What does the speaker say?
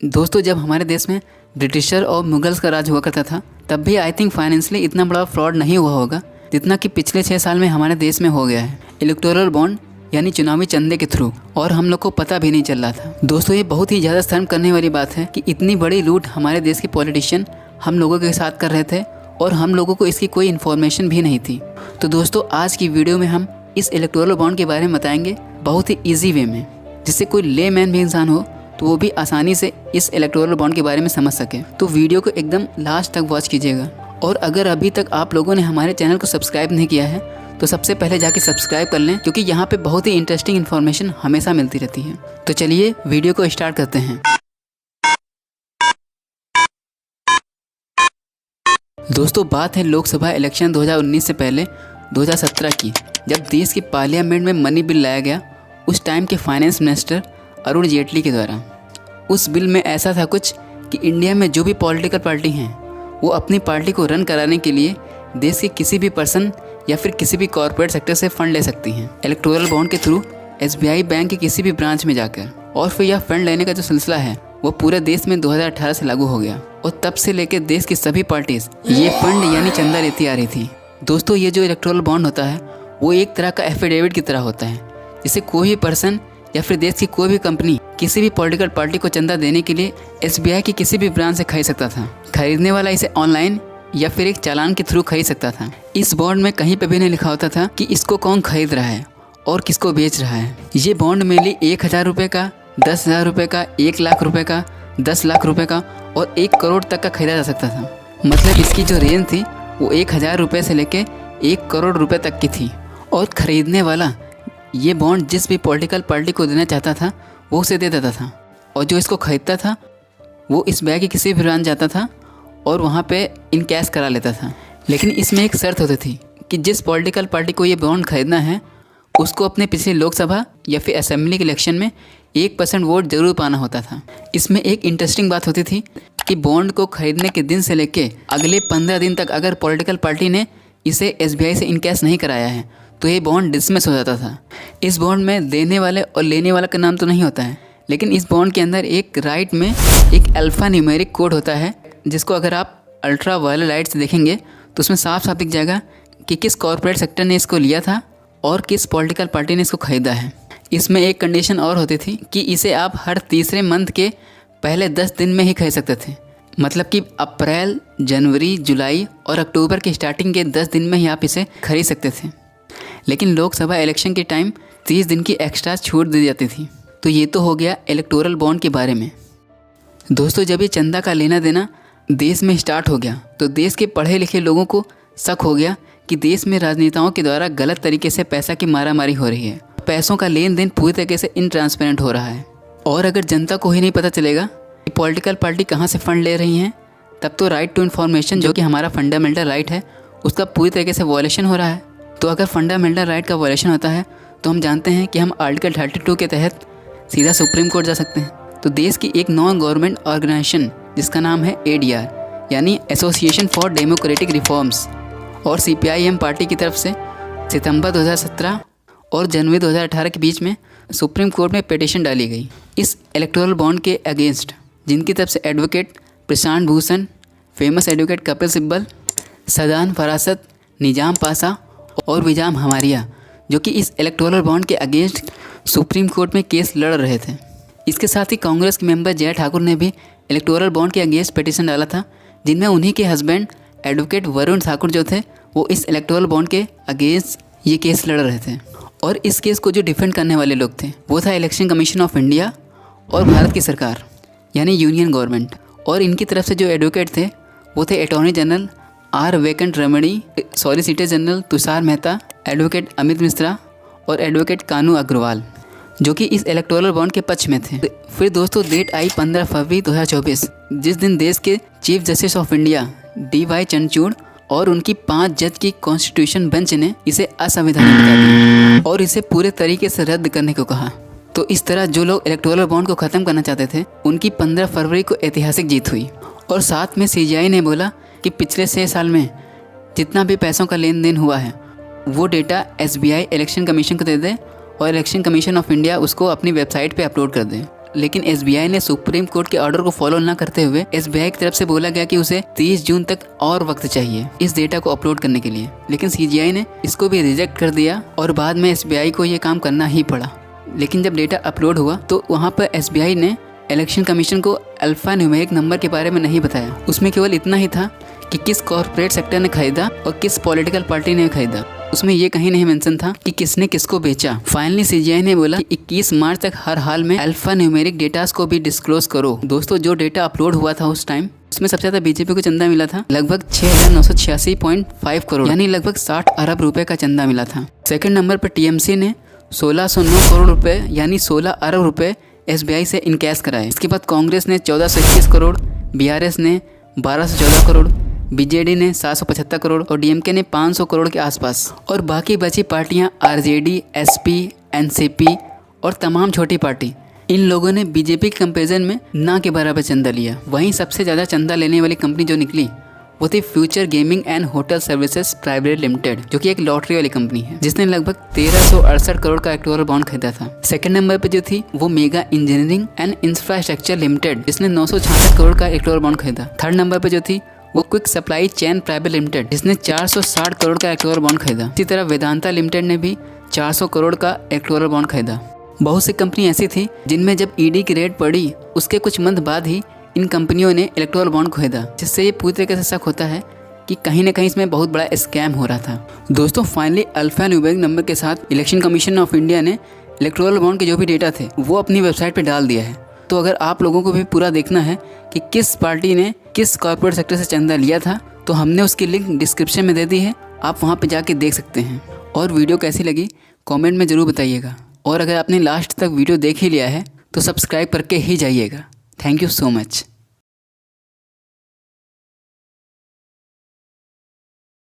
दोस्तों जब हमारे देश में ब्रिटिशर और मुगल्स का राज हुआ करता था तब भी आई थिंक फाइनेंशियली इतना बड़ा फ्रॉड नहीं हुआ होगा जितना कि पिछले 6 साल में हमारे देश में हो गया है इलेक्टोरल बॉन्ड यानी चुनावी चंदे के थ्रू, और हम लोग को पता भी नहीं चल रहा था। दोस्तों ये बहुत ही ज़्यादा शर्म करने वाली बात है कि इतनी बड़ी लूट हमारे देश के पॉलिटिशियन हम लोगों के साथ कर रहे थे और हम लोगों को इसकी कोई इन्फॉर्मेशन भी नहीं थी। तो दोस्तों आज की वीडियो में हम इस इलेक्टोरल बॉन्ड के बारे में बताएंगे बहुत ही ईजी वे में, जिससे कोई लेमैन भी इंसान हो तो वो भी आसानी से इस इलेक्टोरल बॉन्ड के बारे में समझ सके। तो वीडियो को एकदम लास्ट तक वॉच कीजिएगा। और अगर अभी तक आप लोगों ने हमारे चैनल को सब्सक्राइब नहीं किया है तो सबसे पहले जाके सब्सक्राइब कर लें, क्योंकि यहाँ पे बहुत ही इंटरेस्टिंग इन्फॉर्मेशन हमेशा मिलती रहती है। तो चलिए वीडियो को स्टार्ट करते हैं। दोस्तों बात है लोकसभा इलेक्शन 2019 से पहले 2017 की, जब देश की पार्लियामेंट में मनी बिल लाया गया उस टाइम के फाइनेंस मिनिस्टर अरुण जेटली के द्वारा। उस बिल में ऐसा था कुछ कि इंडिया में जो भी पॉलिटिकल पार्टी हैं वो अपनी पार्टी को रन कराने के लिए देश के किसी भी पर्सन या फिर किसी भी कॉर्पोरेट सेक्टर से फंड ले सकती हैं इलेक्टोरल बॉन्ड के थ्रू SBI बैंक के किसी भी ब्रांच में जाकर। और फिर यह फंड लेने का जो सिलसिला है वो पूरे देश में 2018 से लागू हो गया और तब से लेकर देश की सभी पार्टीज ये फंड यानी चंदा लेती आ रही थी। दोस्तों ये जो इलेक्टोरल बॉन्ड होता है वो एक तरह का एफिडेविट की तरह होता है, जिसे कोई भी पर्सन या फिर देश की कोई भी कंपनी किसी भी पॉलिटिकल पार्टी को चंदा देने के लिए SBI की किसी भी ब्रांच से खरीद सकता था। खरीदने वाला इसे ऑनलाइन या फिर एक चालान के थ्रू खरीद सकता था। इस बॉन्ड में कहीं पे भी नहीं लिखा होता था कि इसको कौन खरीद रहा है और किसको बेच रहा है। ये बॉन्ड मेनली 1000 रुपये का, 10,000 रुपये का, 1 लाख रुपये का, 10 लाख रुपये का और 1 करोड़ तक का खरीदा जा सकता था। मतलब इसकी जो रेंज थी वो 1000 रुपये से लेके 1 करोड़ रुपये तक की थी। और ख़रीदने वाला ये बॉन्ड जिस भी पॉलिटिकल पार्टी को देना चाहता था वो उसे दे देता था, और जो इसको खरीदता था वो इस बैंक की किसी भी ब्रांच जाता था और वहाँ पे इन कैश करा लेता था। लेकिन इसमें एक शर्त होती थी कि जिस पॉलिटिकल पार्टी को ये बॉन्ड खरीदना है उसको अपने पिछले लोकसभा या फिर असेंबली के इलेक्शन में 1% वोट जरूर पाना होता था। इसमें एक इंटरेस्टिंग बात होती थी कि बॉन्ड को खरीदने के दिन से लेके अगले 15 दिन तक अगर पॉलिटिकल पार्टी ने इसे SBI से इनकैश नहीं कराया है तो ये बॉन्ड डिसमिस हो जाता था। इस बॉन्ड में देने वाले और लेने वाला का नाम तो नहीं होता है, लेकिन इस बॉन्ड के अंदर एक राइट में एक अल्फ़ा न्यूमेरिक कोड होता है, जिसको अगर आप अल्ट्रा वायलेट लाइट से देखेंगे तो उसमें साफ साफ दिख जाएगा कि किस कॉर्पोरेट सेक्टर ने इसको लिया था और किस पॉलिटिकल पार्टी ने इसको खरीदा है। इसमें एक कंडीशन और होती थी कि इसे आप हर तीसरे मंथ के पहले 10 दिन में ही खरीद सकते थे। मतलब कि अप्रैल, जनवरी, जुलाई और अक्टूबर के स्टार्टिंग के 10 दिन में ही आप इसे खरीद सकते थे। लेकिन लोकसभा इलेक्शन के टाइम 30 दिन की एक्स्ट्रा छूट दी जाती थी। तो ये तो हो गया इलेक्टोरल बॉन्ड के बारे में। दोस्तों जब ये चंदा का लेना देना देश में स्टार्ट हो गया तो देश के पढ़े लिखे लोगों को शक हो गया कि देश में राजनेताओं के द्वारा गलत तरीके से पैसा की मारामारी हो रही है। पैसों का लेन देन पूरी तरीके से इनट्रांसपेरेंट हो रहा है। और अगर जनता को ही नहीं पता चलेगा कि पॉलिटिकल पार्टी कहाँ से फंड ले रही हैं, तब तो राइट टू इन्फॉर्मेशन जो कि हमारा फंडामेंटल राइट है उसका पूरी तरीके से वायलेशन हो रहा है। तो अगर फंडामेंटल राइट का वायलेशन होता है तो हम जानते हैं कि हम आर्टिकल 32 के तहत सीधा सुप्रीम कोर्ट जा सकते हैं। तो देश की एक नॉन गवर्नमेंट ऑर्गेनाइजेशन जिसका नाम है ADR यानी एसोसिएशन फॉर डेमोक्रेटिक रिफॉर्म्स और CPIM पार्टी की तरफ से सितंबर 2017 और जनवरी 2018 के बीच में सुप्रीम कोर्ट में पिटीशन डाली गई इस इलेक्टोरल बॉन्ड के अगेंस्ट, जिनकी तरफ से advocate Prashant Bhushan, famous advocate Kapil Sibal, सदान फरासत, निजाम पासा और विजाम हमारिया, जो कि इस इलेक्टोरल बॉन्ड के अगेंस्ट सुप्रीम कोर्ट में केस लड़ रहे थे। इसके साथ ही कांग्रेस के मेंबर जय ठाकुर ने भी इलेक्टोरल बॉन्ड के अगेंस्ट पिटीशन डाला था, जिनमें उन्हीं के हस्बैंड एडवोकेट वरुण ठाकुर जो थे वो इस इलेक्टोरल बॉन्ड के अगेंस्ट ये केस लड़ रहे थे। और इस केस को जो डिफेंड करने वाले लोग थे वो था इलेक्शन कमीशन ऑफ इंडिया और भारत की सरकार यानी यूनियन गवर्नमेंट। और इनकी तरफ से जो एडवोकेट थे वो थे अटॉर्नी जनरल R वेंकट रमणी, solicitor general Tushar Mehta, advocate Amit Mishra और एडवोकेट कानू अग्रवाल, जो कि इस इलेक्टोरल बॉन्ड के पक्ष में थे। फिर दोस्तों डेट आई 15 फरवरी 2024, जिस दिन देश के chief justice of India DY Chandrachud और उनकी 5 जज की कॉन्स्टिट्यूशन बेंच ने इसे असंवैधानिक बता दिया और इसे पूरे तरीके से रद्द करने को कहा। तो इस तरह जो लोग इलेक्टोरल बॉन्ड को ख़त्म करना चाहते थे उनकी 15 फरवरी को ऐतिहासिक जीत हुई। और साथ में CGI ने बोला कि पिछले 6 साल में जितना भी पैसों का लेन देन हुआ है वो डेटा SBI इलेक्शन कमीशन को दे दे और इलेक्शन कमीशन ऑफ इंडिया उसको अपनी वेबसाइट पे अपलोड कर दे। लेकिन SBI ने सुप्रीम कोर्ट के ऑर्डर को फॉलो न करते हुए SBI की तरफ से बोला गया कि उसे 30 जून तक और वक्त चाहिए इस डेटा को अपलोड करने के लिए। लेकिन CGI ने इसको भी रिजेक्ट कर दिया और बाद में SBI को ये काम करना ही पड़ा। लेकिन जब डेटा अपलोड हुआ तो वहाँ पर SBI ने इलेक्शन कमीशन को अल्फा न्यूमेरिक नंबर के बारे में नहीं बताया। उसमें केवल इतना ही था कि किस कॉर्पोरेट सेक्टर ने खरीदा और किस पॉलिटिकल पार्टी ने खरीदा। उसमें ये कहीं नहीं मेंशन था कि किसने किसको बेचा। फाइनली CGI ने बोला कि 21 मार्च तक हर हाल में अल्फा न्यूमेरिक डेटास को भी डिस्क्लोज करो। दोस्तों, जो डेटा अपलोड हुआ था उस टाइम, उसमें सबसे ज्यादा बीजेपी को चंदा मिला था, लगभग 6,986.5 करोड़, यानी लगभग 60 अरब रुपए का चंदा मिला था। सेकंड नंबर पर TMC ने 1609 करोड़ रुपए यानी 16 अरब रुपए SBI से इनकैश कराए। इसके बाद कांग्रेस ने 1421 करोड़, BRS ने 1214 करोड़, BJD ने 775 करोड़ और DMK ने 500 करोड़ के आसपास। और बाकी बची पार्टियां RJD, SP, NCP और तमाम छोटी पार्टी, इन लोगों ने बीजेपी के कंपेरिजन में ना के बराबर चंदा लिया। वहीं सबसे ज़्यादा चंदा लेने वाली कंपनी जो निकली वो थी future gaming and hotel services private limited, जो कि एक लॉटरी वाली कंपनी है, जिसने लगभग 1368 करोड़ का इलेक्टोरल बॉन्ड खरीदा था। सेकंड नंबर पे जो थी वो mega engineering and infrastructure limited, जिसने 966 करोड़ का इलेक्टोरल बॉन्ड खरीदा। थर्ड नंबर पे जो थी वो quick supply chain private limited, जिसने 460 करोड़ का इलेक्टोरल बॉन्ड खरीदा। इसी तरह वेदांता लिमिटेड ने भी 400 करोड़ का इलेक्टोरल बॉन्ड खरीदा। बहुत सी कंपनी ऐसी थी जिनमें जब ED की रेड पड़ी उसके कुछ मंथ बाद ही इन कंपनियों ने इलेक्टोरल बॉन्ड खरीदा, जिससे ये पूरी तरीके से शक होता है कि कहीं ना कहीं इसमें बहुत बड़ा स्कैम हो रहा था। दोस्तों, फाइनली अल्फा न्यूमेरिक नंबर के साथ इलेक्शन कमीशन ऑफ इंडिया ने इलेक्टोरल बॉन्ड के जो भी डेटा थे वो अपनी वेबसाइट पर डाल दिया है। तो अगर आप लोगों को भी पूरा देखना है कि किस पार्टी ने किस कॉर्पोरेट सेक्टर से चंदा लिया था, तो हमने उसकी लिंक डिस्क्रिप्शन में दे दी है, आप वहाँ पर जाके देख सकते हैं। और वीडियो कैसी लगी कमेंट में ज़रूर बताइएगा। और अगर आपने लास्ट तक वीडियो देख ही लिया है तो सब्सक्राइब करके ही जाइएगा। Thank you so much.